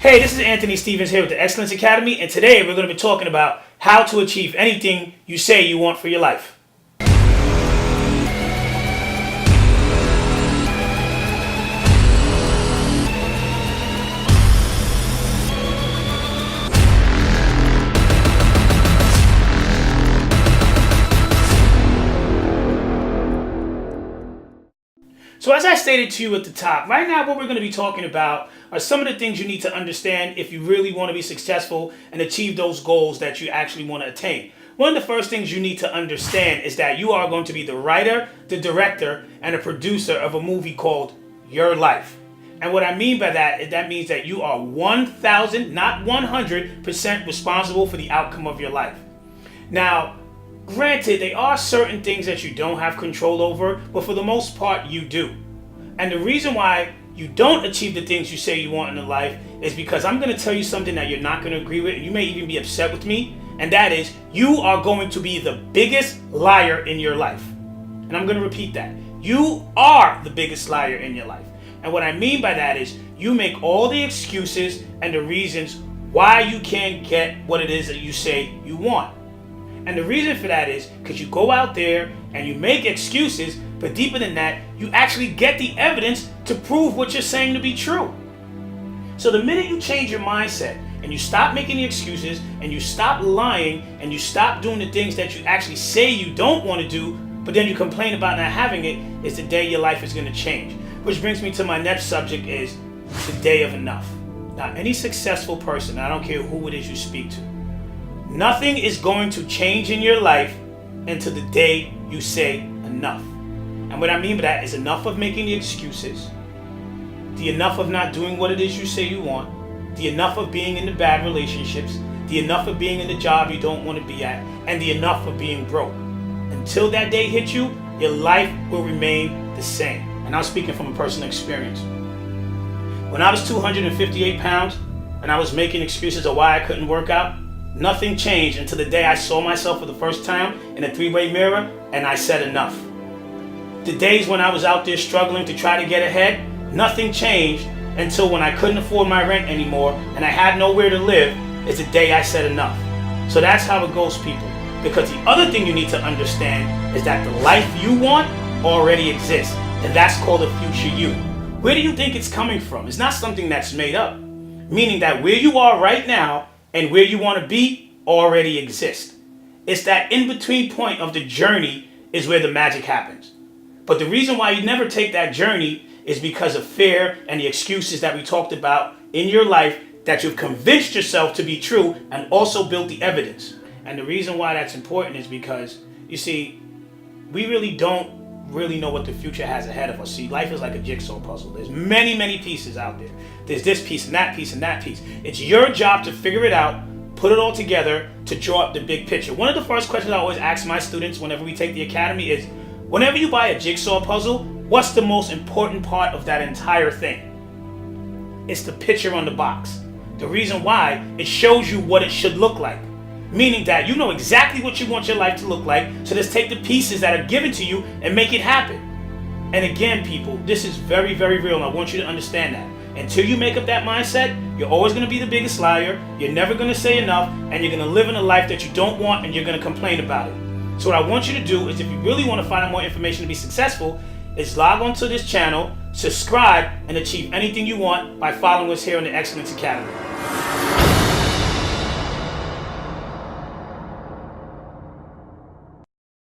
Hey, this is Anthony Stevens here with the Excellence Academy, and today we're going to be talking about how to achieve anything you say you want for your life. So as I stated to you at the top, right now what we're going to be talking about are some of the things you need to understand if you really want to be successful and achieve those goals that you actually want to attain. One of the first things you need to understand is that you are going to be the writer, the director, and the producer of a movie called Your Life. And what I mean by that is that means that you are 1,000, not 100% responsible for the outcome of your life. Now, granted, there are certain things that you don't have control over, but for the most part, you do. And the reason why you don't achieve the things you say you want in life is because I'm going to tell you something that you're not going to agree with. You may even be upset with me, and that is you are going to be the biggest liar in your life. And I'm going to repeat that. You are the biggest liar in your life. And what I mean by that is you make all the excuses and the reasons why you can't get what it is that you say you want. And the reason for that is because you go out there and you make excuses, but deeper than that, you actually get the evidence to prove what you're saying to be true. So the minute you change your mindset and you stop making the excuses and you stop lying and you stop doing the things that you actually say you don't want to do, but then you complain about not having it, is the day your life is going to change. Which brings me to my next subject is the day of enough. Now, any successful person, I don't care who it is you speak to, nothing is going to change in your life until the day you say enough. And what I mean by that is enough of making the excuses, the enough of not doing what it is you say you want, the enough of being in the bad relationships, the enough of being in the job you don't want to be at, and the enough of being broke. Until that day hits you, your life will remain the same. And I'm speaking from a personal experience. When I was 258 pounds and I was making excuses of why I couldn't work out, nothing changed until the day I saw myself for the first time in a three-way mirror and I said enough. The days when I was out there struggling to try to get ahead, nothing changed until when I couldn't afford my rent anymore and I had nowhere to live, is the day I said enough. So that's how it goes, people. Because the other thing you need to understand is that the life you want already exists, and that's called the future you. Where do you think it's coming from? It's not something that's made up. Meaning that where you are right now and where you want to be already exist. It's that in-between point of the journey is where the magic happens. But the reason why you never take that journey is because of fear and the excuses that we talked about in your life that you've convinced yourself to be true and also built the evidence. And the reason why that's important is because, you see, we really don't know what the future has ahead of us. See, life is like a jigsaw puzzle. There's many, many pieces out there. There's this piece and that piece and that piece. It's your job to figure it out, put it all together to draw up the big picture. One of the first questions I always ask my students whenever we take the academy is, whenever you buy a jigsaw puzzle, what's the most important part of that entire thing? It's the picture on the box. The reason why, it shows you what it should look like. Meaning that you know exactly what you want your life to look like, so just take the pieces that are given to you and make it happen. And again, people, this is very, very real, and I want you to understand that. Until you make up that mindset, you're always going to be the biggest liar, you're never going to say enough, and you're going to live in a life that you don't want, and you're going to complain about it. So what I want you to do is, if you really want to find out more information to be successful, is log on to this channel, subscribe, and achieve anything you want by following us here on the Excellence Academy.